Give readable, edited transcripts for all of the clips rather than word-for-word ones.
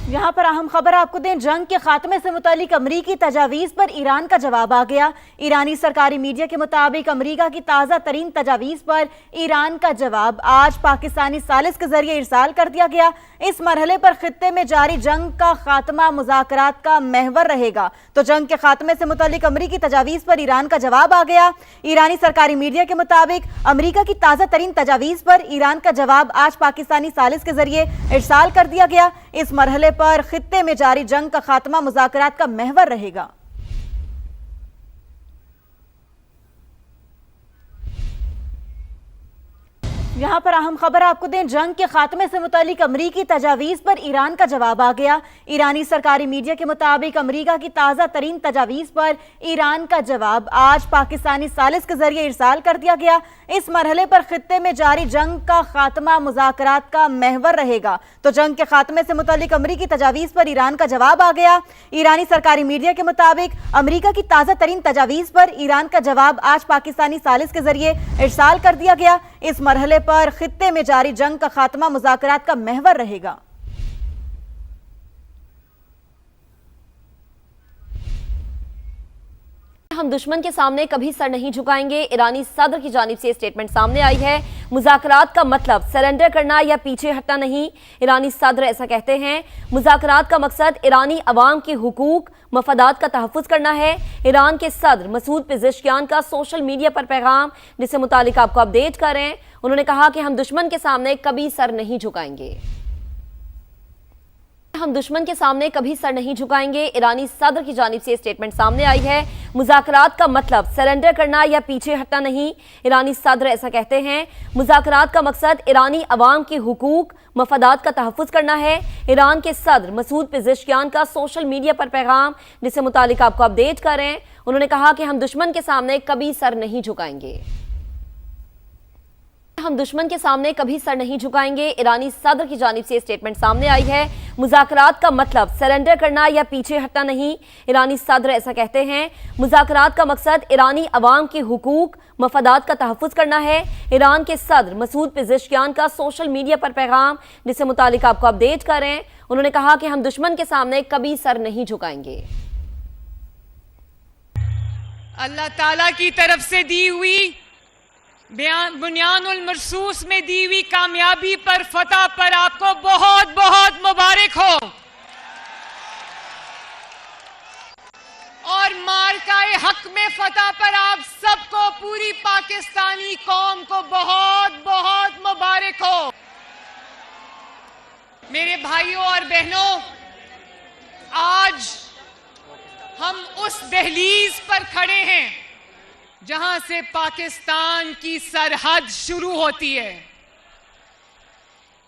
यहाँ पर अहम खबर आपको दें, जंग के खात्मे से मुतालिक अमरीकी तजावीज़ पर ईरान का जवाब आ गया। ईरानी सरकारी मीडिया के मुताबिक अमरीका की ताज़ा तरीन तजावीज़ पर ईरान का जवाब आज पाकिस्तानी सालिस के जरिए इरसाल कर दिया गया। इस मरहले पर खित्ते में जारी जंग का खात्मा मुज़ाकरात का महवर रहेगा। तो जंग के खात्मे से मुतालिक अमरीकी तजावीज़ पर ईरान का जवाब आ गया। ईरानी सरकारी मीडिया के मुताबिक अमरीका की ताज़ा तरीन तजावीज़ पर ईरान का जवाब आज पाकिस्तानी सालिस के जरिए इरसाल कर दिया गया। इस मरहले पर खित्ते में जारी जंग का खात्मा मुज़ाकरात का महवर रहेगा। यहाँ पर अहम खबर आपको दें, जंग के खात्मे से मुतालिक अमरीकी तजावीज़ पर ईरान का जवाब आ गया। ईरानी सरकारी मीडिया के मुताबिक अमरीका की ताज़ा तरीन तजावीज़ पर ईरान का जवाब आज पाकिस्तानी सालिस के जरिए इरसाल कर दिया गया। इस मरहले पर खित्ते में जारी जंग का खात्मा मुज़ाकरात का महवर रहेगा। तो जंग के खात्मे से मुतालिक अमरीकी तजावीज़ पर ईरान का जवाब आ गया। ईरानी सरकारी मीडिया के मुताबिक अमरीका की ताज़ा तरीन तजावीज़ पर ईरान का जवाब आज पाकिस्तानी सालिस के जरिए इरसाल कर दिया गया। इस मरहले पर खित्ते में जारी जंग का खात्मा मुज़ाकरात का महवर रहेगा। हम दुश्मन के सामने कभी सर नहीं झुकाएंगे, ईरानी सदर की जानिब से स्टेटमेंट सामने आई है। मुज़ाकरात का मतलब सरेंडर करना या पीछे हटना नहीं, ईरानी सदर ऐसा कहते हैं। मुज़ाकरात का मकसद ईरानी अवाम के हुकूक मफादात का तहफ़्फ़ुज़ करना है। ईरान के सदर मसूद पेज़ेश्कियान का सोशल मीडिया पर पैगाम, जिससे मुतालिक आपको अपडेट कर रहे हैं। उन्होंने कहा कि हम दुश्मन के सामने कभी सर नहीं झुकाएंगे, हम दुश्मन के सामने कभी सर नहीं झुकाएंगे, ईरानी सदर की जानिब से स्टेटमेंट सामने आई है। मुज़ाकरात का मतलब सरेंडर करना या पीछे हटना नहीं, ईरानी सदर ऐसा कहते हैं। मुज़ाकरात का मकसद ईरानी अवाम के हुकूक मफादात का तहफ़्फ़ुज़ करना है। ईरान के सदर मसूद पेज़ेश्कियान का सोशल मीडिया पर पैगाम, जिससे मुतालिक आपको अपडेट कर रहे हैं। उन्होंने कहा कि हम दुश्मन के सामने कभी सर नहीं झुकाएंगे, हम दुश्मन के सामने कभी सर नहीं झुकाएंगे, ईरानी सदर की जानिब से स्टेटमेंट सामने आई है। मुज़ाकरात का मतलब सरेंडर करना या पीछे हटना नहीं, ईरानी सदर ऐसा कहते हैं। मुज़ाकरात का मकसद ईरानी अवाम के हुकूक मफादात का तहफ़्फ़ुज़ करना है। ईरान के सदर मसूद पेज़ेश्कियान का सोशल मीडिया पर पैगाम, जिससे मुतालिक आपको अपडेट कर रहे हैं। उन्होंने कहा कि हम दुश्मन के सामने कभी सर नहीं झुकाएंगे। अल्लाह ताला की तरफ से दी हुई बुनियानुल मरसूस में दी हुई कामयाबी पर, फतह पर आपको बहुत बहुत मुबारक हो। और मार्काए हक में फतह पर आप सबको, पूरी पाकिस्तानी कौम को बहुत बहुत मुबारक हो। मेरे भाइयों और बहनों, आज हम उस दहलीज पर खड़े हैं जहां से पाकिस्तान की सरहद शुरू होती है।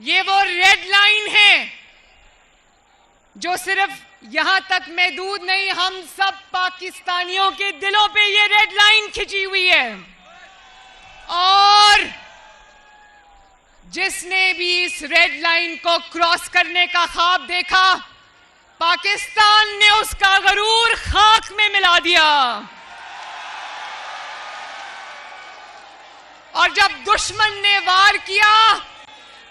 ये वो रेड लाइन है जो सिर्फ यहां तक महदूद नहीं, हम सब पाकिस्तानियों के दिलों पे ये रेड लाइन खिंची हुई है। और जिसने भी इस रेड लाइन को क्रॉस करने का ख्वाब देखा, पाकिस्तान ने उसका गरूर खाक में मिला दिया। और जब दुश्मन ने वार किया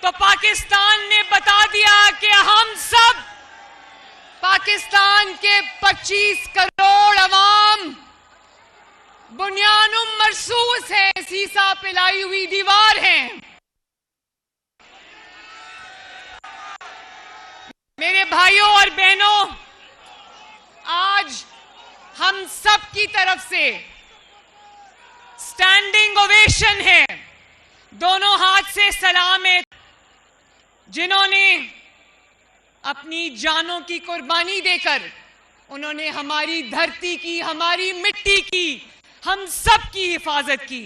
तो पाकिस्तान ने बता दिया कि हम सब पाकिस्तान के 25 करोड़ अवाम बुनियानुल मरसूस है, सीसा पिलाई हुई दीवार है। मेरे भाइयों और बहनों, आज हम सब की तरफ से स्टैंडिंग ओवेशन है, दोनों हाथ से सलाम है, जिन्होंने अपनी जानों की कुर्बानी देकर उन्होंने हमारी धरती की, हमारी मिट्टी की, हम सब की हिफाजत की।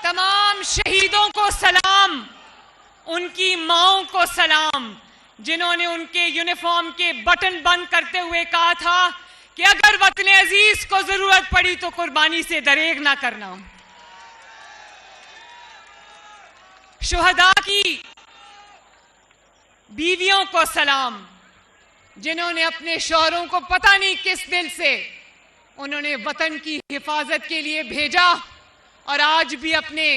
तमाम शहीदों को सलाम, उनकी माओं को सलाम, जिन्होंने उनके यूनिफॉर्म के बटन बंद करते हुए कहा था कि अगर वतन अजीज को जरूरत पड़ी तो कुर्बानी से दरेग ना करना। शुहदा की बीवियों को सलाम, जिन्होंने अपने शौहरों को पता नहीं किस दिल से उन्होंने वतन की हिफाजत के लिए भेजा और आज भी अपने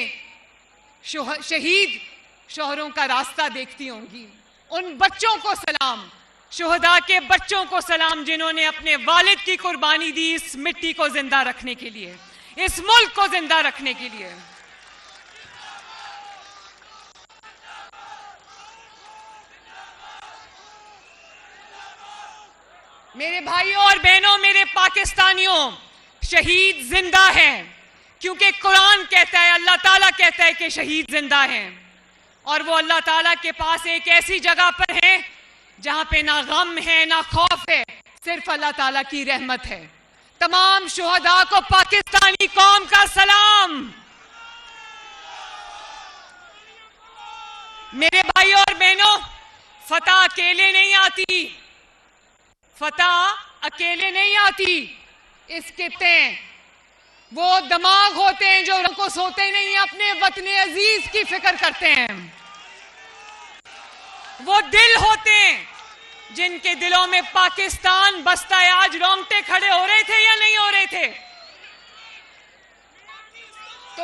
शहीद शोहरों का रास्ता देखती होंगी। उन बच्चों को सलाम, शुहदा के बच्चों को सलाम, जिन्होंने अपने वालिद की कुर्बानी दी इस मिट्टी को जिंदा रखने के लिए, इस मुल्क को जिंदा रखने के लिए। मेरे भाइयों और बहनों, मेरे पाकिस्तानियों, शहीद जिंदा हैं क्योंकि कुरान कहता है, अल्लाह ताला कहता है कि शहीद जिंदा हैं, और वो अल्लाह ताला के पास एक ऐसी जगह पर हैं जहां पे ना गम है ना खौफ है, सिर्फ अल्लाह ताला की रहमत है। तमाम शुहदा को पाकिस्तानी कौम का सलाम। मेरे भाइयों और बहनों, फतह अकेले नहीं आती, फतह अकेले नहीं आती। इसके तय वो दिमाग होते हैं जो उनको सोते नहीं, अपने वतन अजीज की फिक्र करते हैं। वो दिल होते हैं जिनके दिलों में पाकिस्तान बसता है। आज रोंगटे खड़े हो रहे थे या नहीं हो रहे थे? तो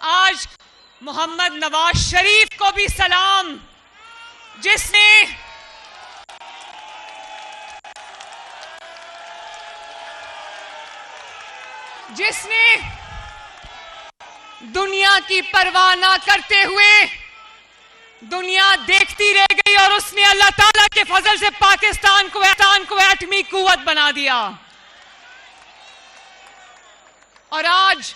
आज मोहम्मद नवाज शरीफ को भी सलाम, जिसने दुनिया की परवाह ना करते हुए दुनिया देखती रह गई और उसने अल्लाह ताला के फजल से पाकिस्तान को एटमी कुव्वत बना दिया। और आज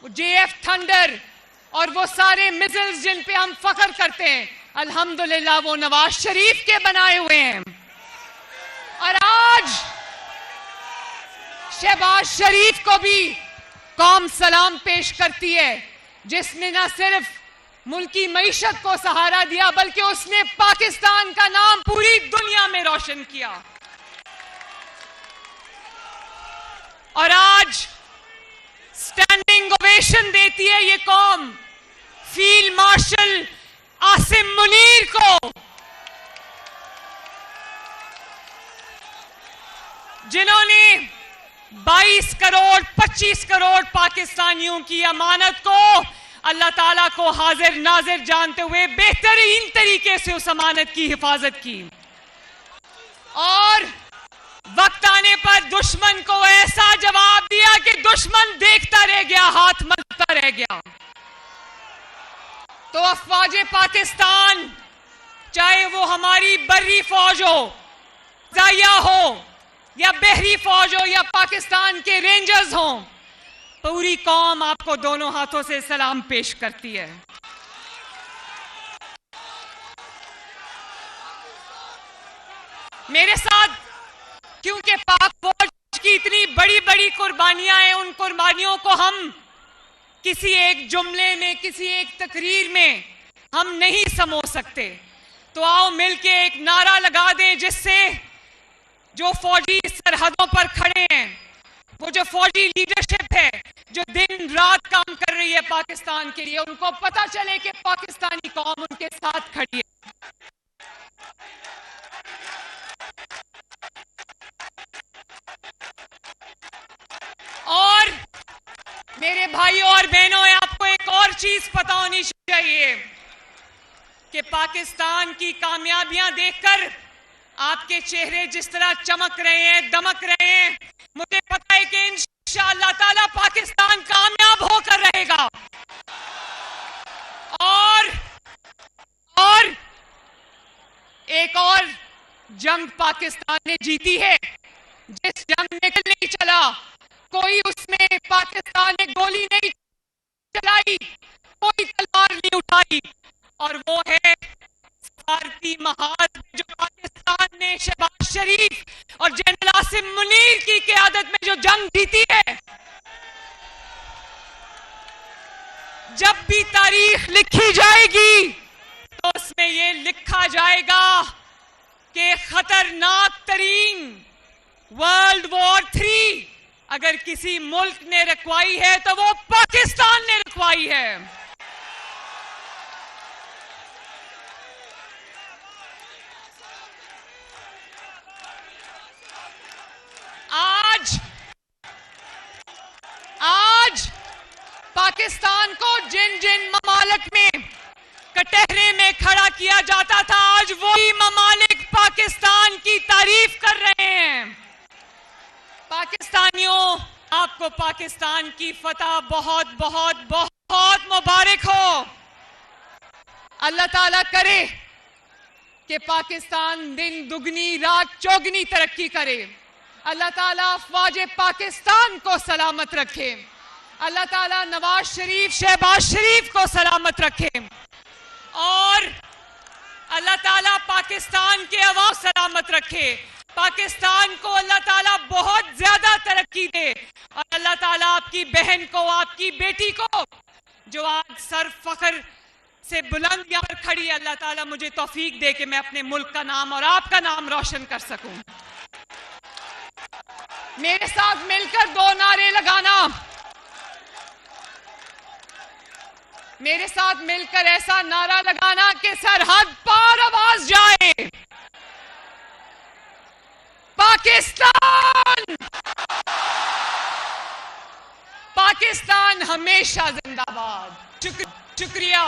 JF थंडर और वो सारे मिसाइल्स जिन पे हम फख्र करते हैं, अल्हम्दुलिल्लाह वो नवाज शरीफ के बनाए हुए हैं। और आज शहबाज शरीफ को भी कौम सलाम पेश करती है, जिसने न सिर्फ मुल्की मईशत को सहारा दिया बल्कि उसने पाकिस्तान का नाम पूरी दुनिया में रोशन किया। और आज स्टैंडिंग ओवेशन देती है ये कौम फील्ड मार्शल आसिम मुनीर को, जिन्होंने 22 करोड़ 25 करोड़ पाकिस्तानियों की अमानत को अल्लाह ताला को हाजिर नाजिर जानते हुए बेहतरीन तरीके से उस अमानत की हिफाजत की, और वक्त आने पर दुश्मन को ऐसा जवाब दिया कि दुश्मन देखता रह गया, हाथ मलता रह गया। तो अफवाज पाकिस्तान, चाहे वो हमारी बर्री फौज हो, जाया हो, या बहरी फौज हो, या पाकिस्तान के रेंजर्स हों, पूरी कौम आपको दोनों हाथों से सलाम पेश करती है। मेरे साथ, क्योंकि पाक फौज की इतनी बड़ी बड़ी कुर्बानियां हैं, उन कुर्बानियों को हम किसी एक जुमले में, किसी एक तकरीर में हम नहीं समो सकते। तो आओ मिलके एक नारा लगा दें, जिससे जो फौजी सरहदों पर खड़े हैं, वो जो फौजी लीडरशिप है जो दिन रात काम कर रही है पाकिस्तान के लिए, उनको पता चले कि पाकिस्तानी कौम उनके साथ खड़ी है। और मेरे भाइयों और बहनों, आपको एक और चीज पता होनी चाहिए कि पाकिस्तान की कामयाबियां देखकर आपके चेहरे जिस तरह चमक रहे हैं, दमक रहे हैं, मुझे पता है कि इंशाअल्लाह ताला पाकिस्तान कामयाब होकर रहेगा। और एक और जंग पाकिस्तान ने जीती है, जिस जंग में नहीं चला कोई, उसमें पाकिस्तान ने गोली नहीं चलाई, कोई तलवार नहीं उठाई, और वो है सफारती महाज, जो पाकिस्तान ने शहबाज शरीफ और जनरल आसिम मुनीर की क़यादत में जो जंग जीती है। जब भी तारीख लिखी जाएगी तो उसमें ये लिखा जाएगा कि खतरनाक तरीन वर्ल्ड वॉर 3 अगर किसी मुल्क ने रखवाई है तो वो पाकिस्तान ने रखवाई है। आज पाकिस्तान को जिन जिन ममालिक में कटहरे में खड़ा किया जाता था, आज वही ममालिक पाकिस्तान की तारीफ कर रहे हैं। पाकिस्तानियों, आपको पाकिस्तान की फतह बहुत बहुत बहुत मुबारक हो। अल्लाह ताला करे कि पाकिस्तान दिन दुगनी रात चौगनी तरक्की करे। अल्लाह ताला अफवाज पाकिस्तान को सलामत रखे। अल्लाह ताला नवाज शरीफ, शहबाज शरीफ को सलामत रखे और अल्लाह ताला पाकिस्तान के अवाम सलामत रखे। पाकिस्तान को अल्लाह ताला बहुत ज्यादा तरक्की दे और अल्लाह ताला आपकी बहन को, आपकी बेटी को, जो आज सर फख्र से बुलंद यहाँ पर खड़ी है, अल्लाह ताला मुझे तौफीक दे कि मैं अपने मुल्क का नाम और आपका नाम रोशन कर सकूं। मेरे साथ मिलकर दो नारे लगाना, मेरे साथ मिलकर ऐसा नारा लगाना कि सरहद पार आवाज जाए, पाकिस्तान, पाकिस्तान हमेशा जिंदाबाद। शुक्रिया।